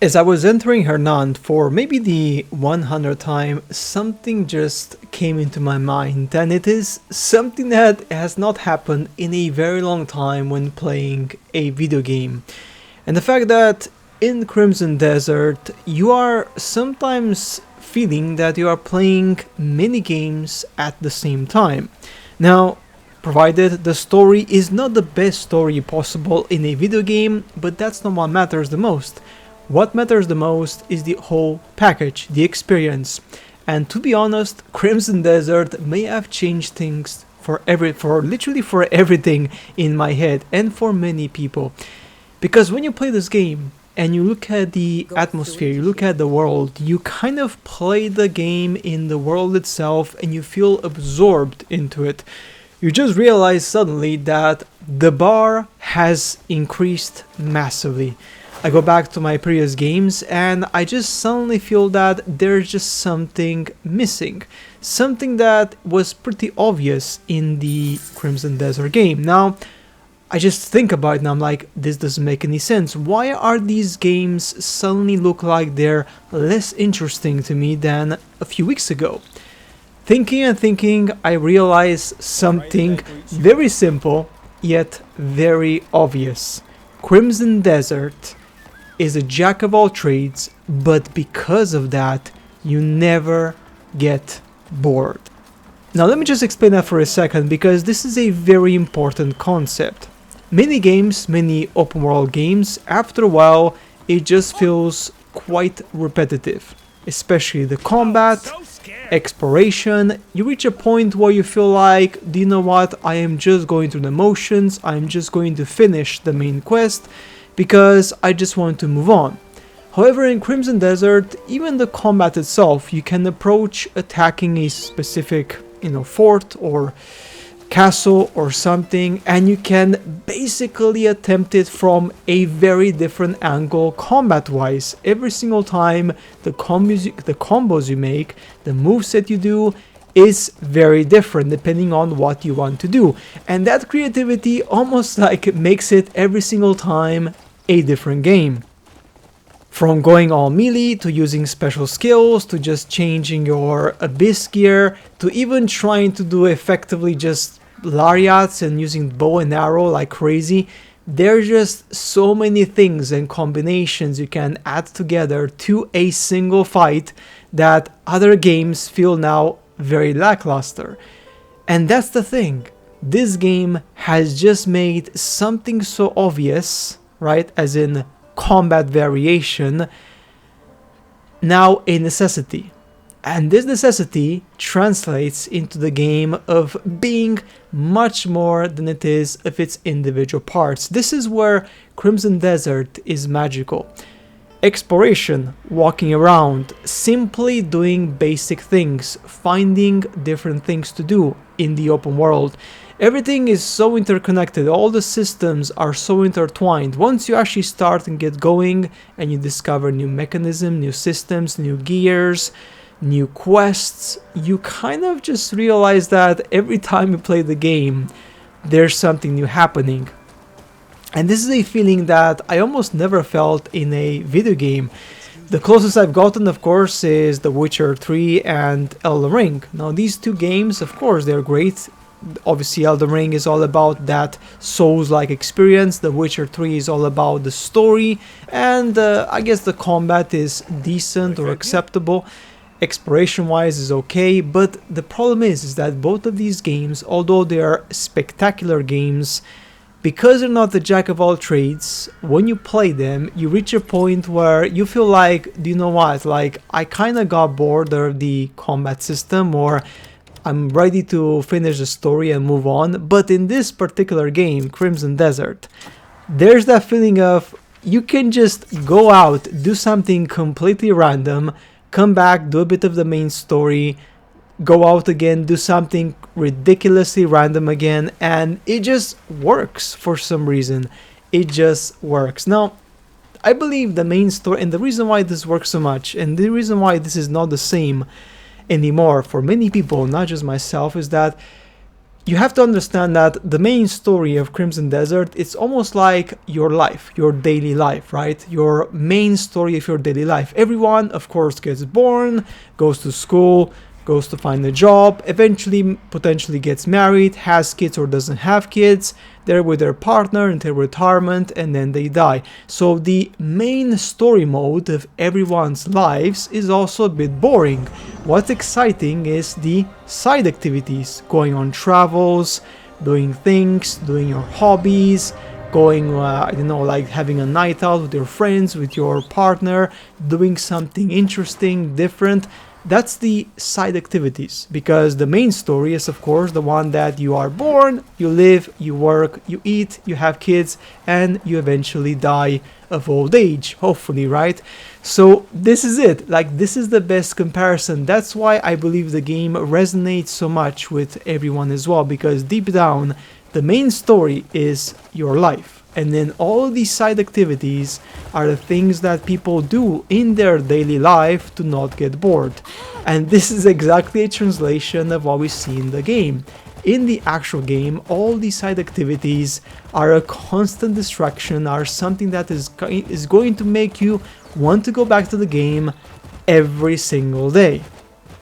As I was entering Hernand for maybe the 100th time, something just came into my mind, and it is something that has not happened in a very long time when playing a video game. And the fact that in Crimson Desert, you are sometimes feeling that you are playing many games at the same time. Now, provided the story is not the best story possible in a video game, but that's not what matters the most. What matters the most is the whole package, the experience. And to be honest, Crimson Desert may have changed things for literally for everything in my head and for many people. Because when you play this game and you look at the atmosphere, you look at the world, you kind of play the game in the world itself and you feel absorbed into it. You just realize suddenly that the bar has increased massively. I go back to my previous games and I just suddenly feel that there's just something missing. Something that was pretty obvious in the Crimson Desert game. Now, I just think about it and I'm like, this doesn't make any sense. Why are these games suddenly look like they're less interesting to me than a few weeks ago? Thinking and thinking, I realize something very simple, yet very obvious. Crimson Desert is a jack of all trades, but because of that, you never get bored. Now let me just explain that for a second, because this is a very important concept. Many games, many open world games, after a while, it just feels quite repetitive. Especially the combat, exploration. You reach a point where you feel like, do you know what, I am just going through the motions, I'm just going to finish the main quest, because I just want to move on. However, in Crimson Desert, even the combat itself, you can approach attacking a specific, fort or castle or something, and you can basically attempt it from a very different angle combat-wise. Every single time, the combos you make, the moves that you do, is very different depending on what you want to do. And that creativity almost like makes it every single time a different game. From going all melee to using special skills to just changing your abyss gear to even trying to do effectively just lariats and using bow and arrow like crazy. There's just so many things and combinations you can add together to a single fight that other games feel now very lackluster. And that's the thing. This game has just made something so obvious, right, as in combat variation, now a necessity. And this necessity translates into the game of being much more than it is of its individual parts. This is where Crimson Desert is magical. Exploration, walking around, simply doing basic things, finding different things to do in the open world. Everything is so interconnected, all the systems are so intertwined. Once you actually start and get going and you discover new mechanisms, new systems, new gears, new quests, you kind of just realize that every time you play the game, there's something new happening. And this is a feeling that I almost never felt in a video game. The closest I've gotten, of course, is The Witcher 3 and Elden Ring. Now, these two games, of course, they're great. Obviously, Elden Ring is all about that Souls-like experience. The Witcher 3 is all about the story. And I guess the combat is decent or acceptable. Exploration-wise is okay. But the problem is that both of these games, although they are spectacular games, because they're not the jack of all trades, when you play them, you reach a point where you feel like, do you know what, like, I kind of got bored of the combat system, or I'm ready to finish the story and move on. But in this particular game, Crimson Desert, there's that feeling of, you can just go out, do something completely random, come back, do a bit of the main story, go out again, do something ridiculously random again, and it just works for some reason. It just works. Now, I believe the main story, and the reason why this works so much, and the reason why this is not the same anymore for many people, not just myself, is that You have to understand that the main story of Crimson Desert, it's almost like your life, your daily life, right? Your main story of your daily life. Everyone, of course, gets born, goes to school, goes to find a job, eventually potentially gets married, has kids or doesn't have kids, they're with their partner until retirement, and then they die. So the main story mode of everyone's lives is also a bit boring. What's exciting is the side activities, going on travels, doing things, doing your hobbies, going, I don't know, like having a night out with your friends, with your partner, doing something interesting, different. That's the side activities, because the main story is, of course, the one that you are born, you live, you work, you eat, you have kids, and you eventually die of old age, hopefully, right? So this is it. Like, this is the best comparison. That's why I believe the game resonates so much with everyone as well, because deep down, the main story is your life. And then all these side activities are the things that people do in their daily life to not get bored. And this is exactly a translation of what we see in the game. In the actual game, all these side activities are a constant distraction, are something that is going to make you want to go back to the game every single day.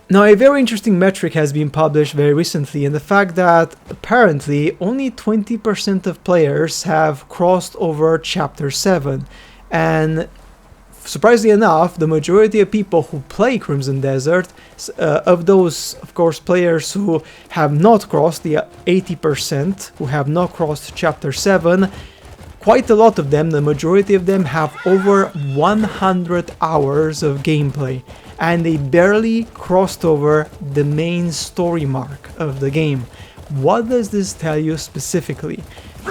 Now, a very interesting metric has been published very recently, and the fact that apparently only 20% of players have crossed over Chapter 7. And surprisingly enough, the majority of people who play Crimson Desert, of those, of course, players who have not crossed, the 80% who have not crossed Chapter 7, quite a lot of them, the majority of them, have over 100 hours of gameplay. And they barely crossed over the main story mark of the game. What does this tell you specifically?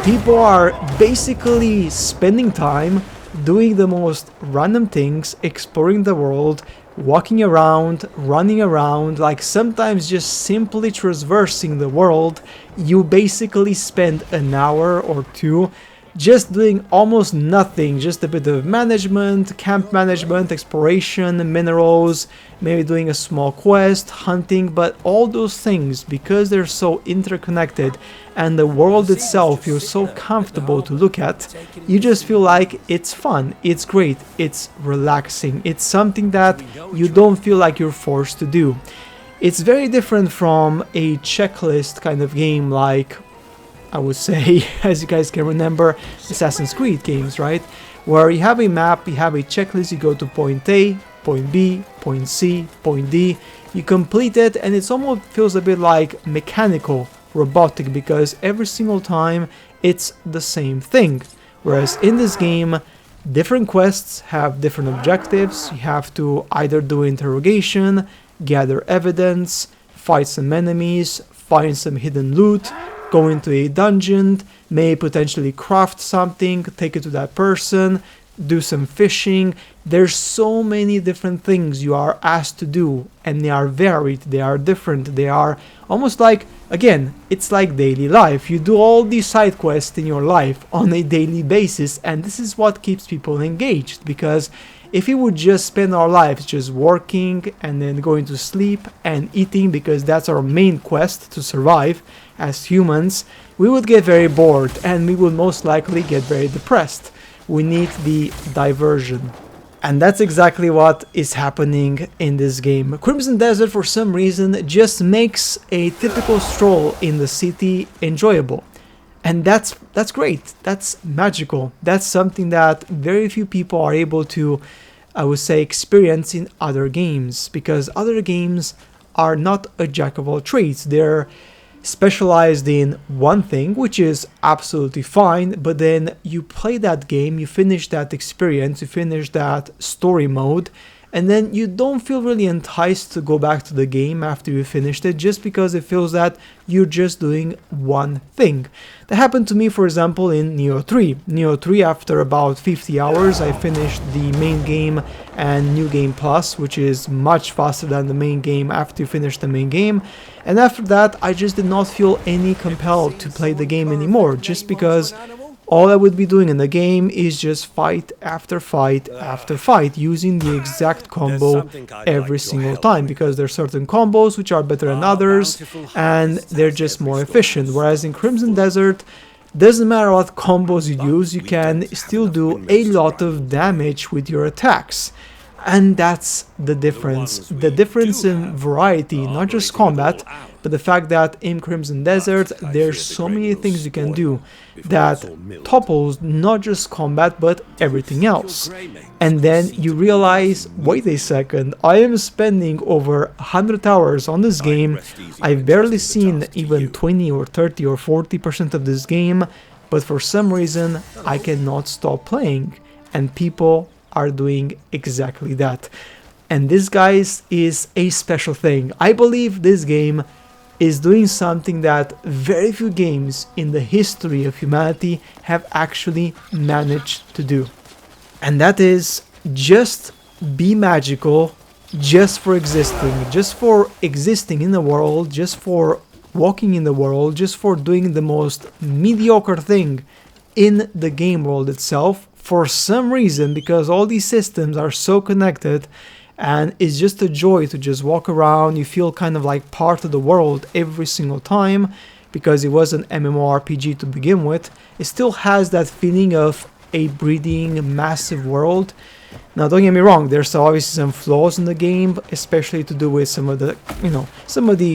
People are basically spending time doing the most random things, exploring the world, walking around, running around, like sometimes just simply traversing the world. You basically spend an hour or two just doing almost nothing, just a bit of management, camp management, exploration, minerals, maybe doing a small quest, hunting, but all those things, because they're so interconnected and the world itself feels so comfortable to look at, you just feel like it's fun, it's great, it's relaxing, it's something that you don't feel like you're forced to do. It's very different from a checklist kind of game like, I would say, as you guys can remember, Assassin's Creed games, right? Where you have a map, you have a checklist, you go to point A, point B, point C, point D, you complete it, and it almost feels a bit like mechanical, robotic, because every single time it's the same thing. Whereas in this game, different quests have different objectives. You have to either do interrogation, gather evidence, fight some enemies, find some hidden loot, go into a dungeon, may potentially craft something, take it to that person, do some fishing. There's so many different things you are asked to do, and they are varied, they are different, they are almost like, again, it's like daily life. You do all these side quests in your life on a daily basis, and this is what keeps people engaged, because if we would just spend our lives just working and then going to sleep and eating, because that's our main quest to survive as humans, we would get very bored and we would most likely get very depressed. We need the diversion. And that's exactly what is happening in this game. Crimson Desert, for some reason, just makes a typical stroll in the city enjoyable. And that's great. That's magical. That's something that very few people are able to, I would say, experience in other games, because other games are not a jack of all trades. They're specialized in one thing, which is absolutely fine, but then you play that game, you finish that experience, you finish that story mode, and then you don't feel really enticed to go back to the game after you finished it, just because it feels that you're just doing one thing. That happened to me, for example, in Nioh 3. Nioh 3, after about 50 hours, I finished the main game and New Game Plus, which is much faster than the main game after you finish the main game. And after that, I just did not feel any compelled to play the game anymore, just because all I would be doing in the game is just fight after fight after fight, using the exact combo every single time, because there are certain combos which are better than others and they're just more efficient. Whereas in Crimson Desert, doesn't matter what combos you use, you can still do a lot of damage with your attacks. And that's the difference. The difference in variety, not just combat, but the fact that in Crimson Desert there's so many things you can do that topples not just combat but everything else. And then you realize, wait a second, I am spending over 100 hours on this game, I've barely seen even 20 or 30 or 40% of this game, but for some reason I cannot stop playing, and people are doing exactly that. And this, guys, is a special thing. I believe this game is doing something that very few games in the history of humanity have actually managed to do. And that is just be magical, just for existing in the world, just for walking in the world, just for doing the most mediocre thing in the game world itself. For some reason, because all these systems are so connected and it's just a joy to just walk around, you feel kind of like part of the world every single time, because it was an MMORPG to begin with. It still has that feeling of a breathing, massive world. Now, don't get me wrong, there's obviously some flaws in the game, especially to do with some of the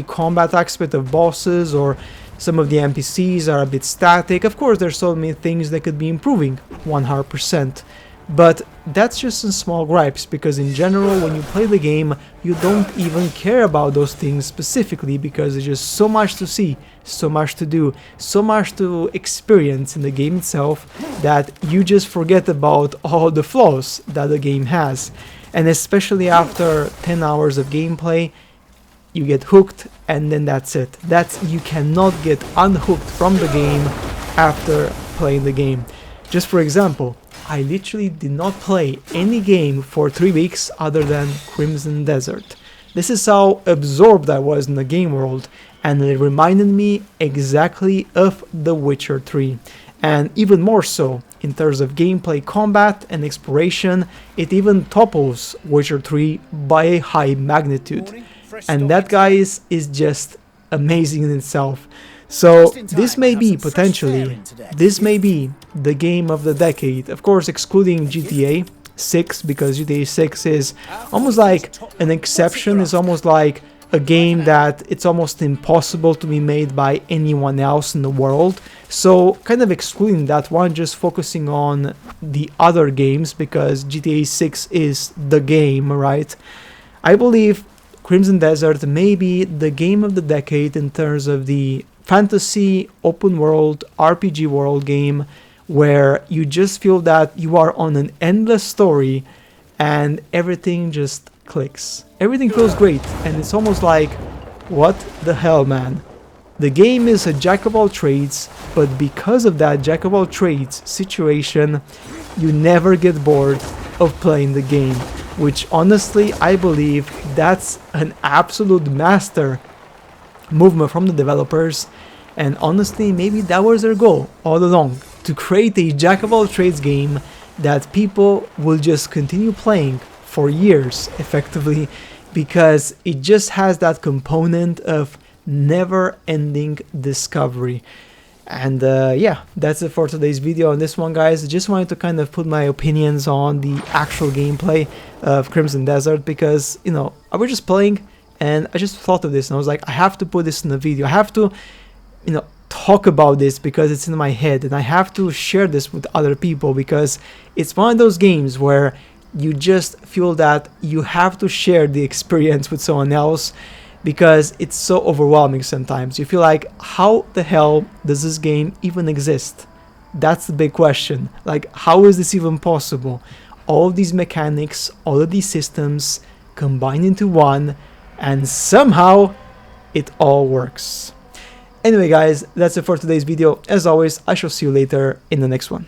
combat aspect of bosses, or some of the NPCs are a bit static. Of course, there's so many things that could be improving 100%. But that's just some small gripes, because in general, when you play the game, you don't even care about those things specifically, because there's just so much to see, so much to do, so much to experience in the game itself, that you just forget about all the flaws that the game has. And especially after 10 hours of gameplay, you get hooked, and then that's it. You cannot get unhooked from the game after playing the game. Just for example, I literally did not play any game for 3 weeks other than Crimson Desert. This is how absorbed I was in the game world, and it reminded me exactly of The Witcher 3. And even more so, in terms of gameplay, combat and exploration, it even topples Witcher 3 by a high magnitude. And that, guys, is just amazing in itself. So this may be the game of the decade, of course excluding GTA 6, because GTA 6 is almost like an exception. It's almost like a game that it's almost impossible to be made by anyone else in the world. So kind of excluding that one, just focusing on the other games, because GTA 6 is the game, right? I believe Crimson Desert may be the game of the decade in terms of the fantasy open world RPG world game, where you just feel that you are on an endless story and everything just clicks. Everything feels great, and it's almost like, what the hell, man? The game is a jack of all trades, but because of that jack of all trades situation, you never get bored of playing the game, which honestly I believe that's an absolute master movement from the developers. And honestly, maybe that was their goal all along, to create a jack of all trades game that people will just continue playing for years effectively, because it just has that component of never-ending discovery. And yeah, that's it for today's video on this one, guys. I just wanted to kind of put my opinions on the actual gameplay of Crimson Desert, because, you know, I was just playing and I just thought of this and I was like, I have to put this in the video. I have to, you know, talk about this because it's in my head, and I have to share this with other people, because it's one of those games where you just feel that you have to share the experience with someone else, because it's so overwhelming sometimes. You feel like, how the hell does this game even exist? That's the big question. Like, how is this even possible? All of these mechanics, all of these systems combined into one, and somehow it all works. Anyway, guys, that's it for today's video. As always, I shall see you later in the next one.